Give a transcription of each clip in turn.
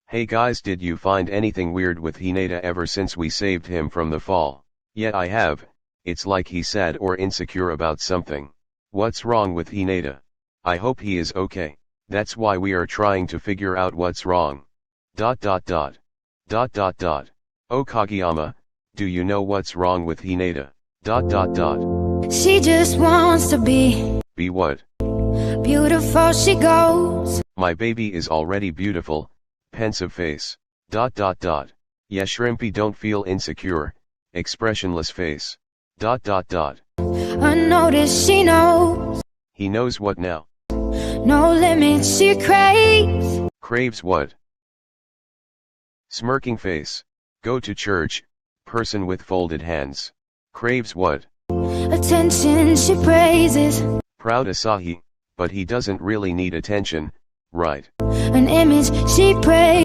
Hey guys, did you find anything weird with Hinata ever since we saved him from the fall? Yeah, I have. It's like he's sad or insecure about something. What's wrong with Hinata? I hope he is okay. That's why we are trying to figure out what's wrong. ... Oh Kageyama, do you know what's wrong with Hinata? ... She just wants to be what? beautiful, she goes. My baby is already beautiful, pensive face. ... Yeah, Shrimpy, don't feel insecure, expressionless face. ... Unnoticed, she knows. He knows what now? No limits, she craves. Craves what? Smirking face. Go to church, person with folded hands. Craves what? Attention, she praises. Proud Asahi, but he doesn't really need attention, right? An image, she prays.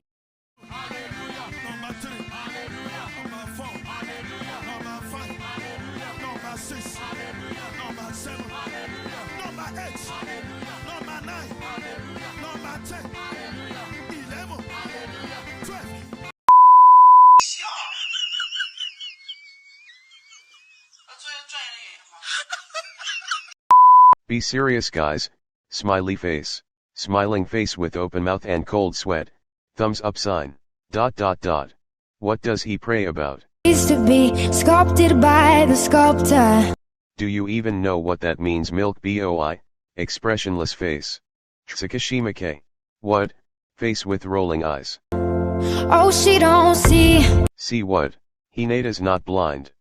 Be serious guys, smiley face, smiling face with open mouth and cold sweat, thumbs up sign. ... What does he pray about? Needs to be sculpted by the sculptor. Do you even know what that means? Milk boy, expressionless face. Tsukishima-ke. What? Face with rolling eyes. Oh, she don't see. See what? Hinata's not blind.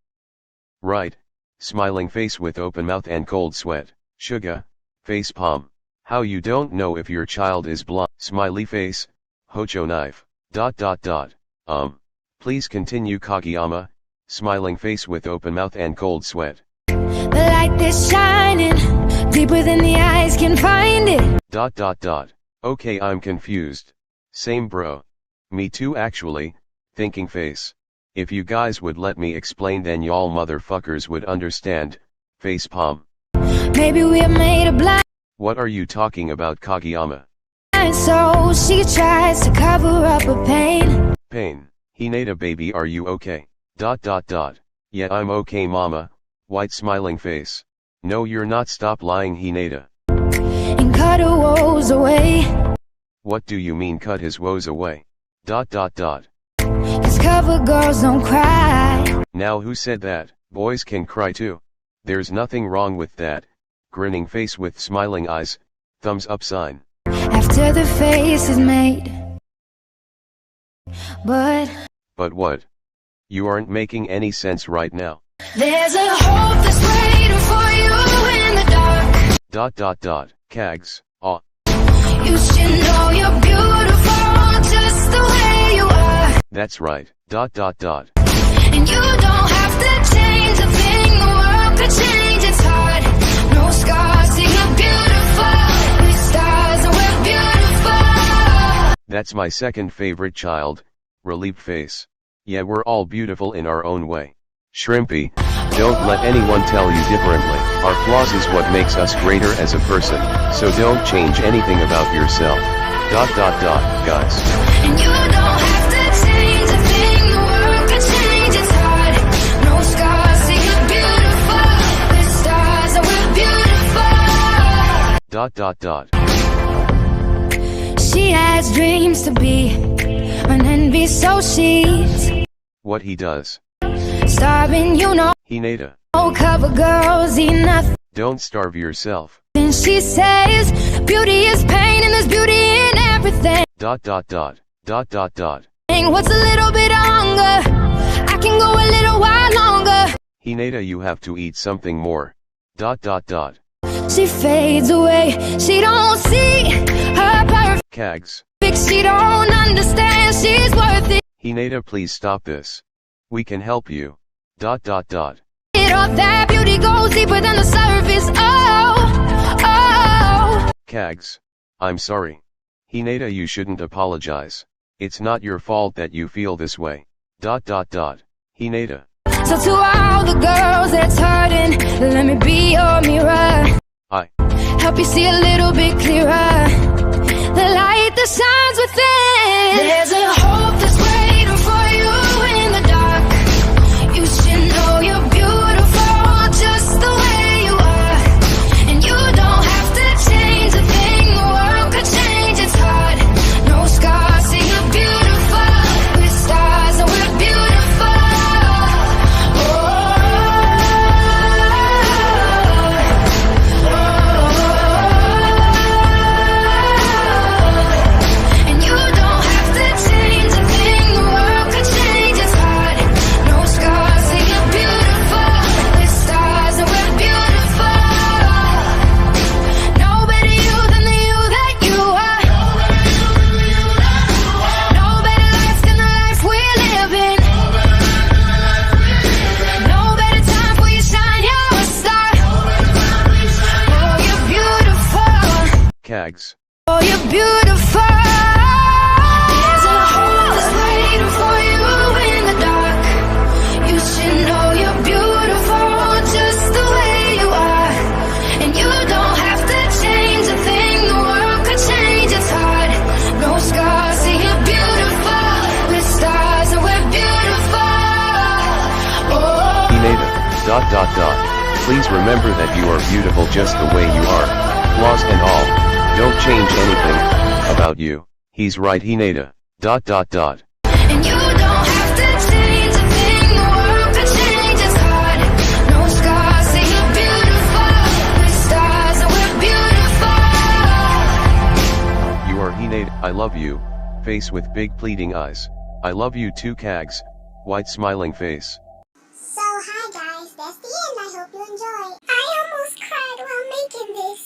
Right, smiling face with open mouth and cold sweat. Suga, face palm. How you don't know if your child is blind? Smiley face, Hocho knife. ... Please continue Kageyama, smiling face with open mouth and cold sweat. The light that's shining, deeper than the eyes can find it. ... Okay, I'm confused. Same bro. Me too actually, thinking face. If you guys would let me explain, then y'all motherfuckers would understand. Face palm. Maybe we're made of blind. What are you talking about, Kageyama? And so she tries to cover up her pain. Pain. Hinata baby, are you okay? ... Yeah, I'm okay mama. White smiling face. No, you're not. Stop lying, Hinata. And cut her woes away. What do you mean cut his woes away? ... Cause cover girls don't cry. Now who said that? Boys can cry too. There's nothing wrong with that. Grinning face with smiling eyes, thumbs up sign. After the face is made. But what? You aren't making any sense right now. there's a hope that's waiting for you in the dark. ... Kags, aw. You should know you're beautiful just the way you are. That's right. ... And you don't have to change a thing, the world could change, it's hard. No scars, see you're beautiful. We're stars and we're beautiful. That's my second favorite child, relieved face. Yeah, we're all beautiful in our own way. Shrimpy, don't let anyone tell you differently. Our flaws is what makes us greater as a person, so don't change anything about yourself. ... Guys. And you don't have to change a thing, the world could change, it's hard. No scars, see you're beautiful. We're stars and we're beautiful. She has dreams to be an envy, so she's What he does? starving, you know. Hinata. Oh, cover girls eat nothing. Don't starve yourself. Then she says, beauty is pain and there's beauty in everything. ... What's a little bit of hunger? I can go a little while longer. Hinata, you have to eat something more. ... She fades away, she don't see her perfect. Kags. She don't understand she's worth it. Hinata, please stop this. We can help you. ... All that beauty goes deeper than the surface. Oh. Kags. I'm sorry. Hinata, you shouldn't apologize. It's not your fault that you feel this way. ... Hinata. So to all the girls that's hurting, let me be your mirror. Help you see a little bit clearer. The light that shines within. living. There's a hope that's waiting for you in the dark. You should know you're beautiful just the way you are. And you don't have to change a thing, the world could change, it's hard. No scars, see you're beautiful. With stars and we're beautiful. And you don't have to change a thing, the world could change, it's hard. No scars, see you're beautiful. With stars and we're beautiful. No better you than the you that you are. No better life than the life we're living. No better time for you shine, you're a star. Oh, you're beautiful. Cags. Oh, you're beautiful. There's a hope that's waiting for you in the dark. You should know you're beautiful just the way you are. And you don't have to change a thing, the world could change, it's hard. No scars, see you're beautiful. With stars and we're beautiful. Oh. Hinata. Please remember that you are beautiful just the way you are, flaws and all. Don't change anything about you. He's right, Hinata. And you don't have to change a thing, the world could change, it's hard. No scars, see you're beautiful. With stars and we're beautiful. You are Hinata. I love you. Face with big pleading eyes. I love you too, Cags. White smiling face. So hi guys, that's the end. I hope you enjoy. I almost cried while making this.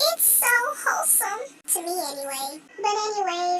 It's so wholesome, to me anyway. But anyway,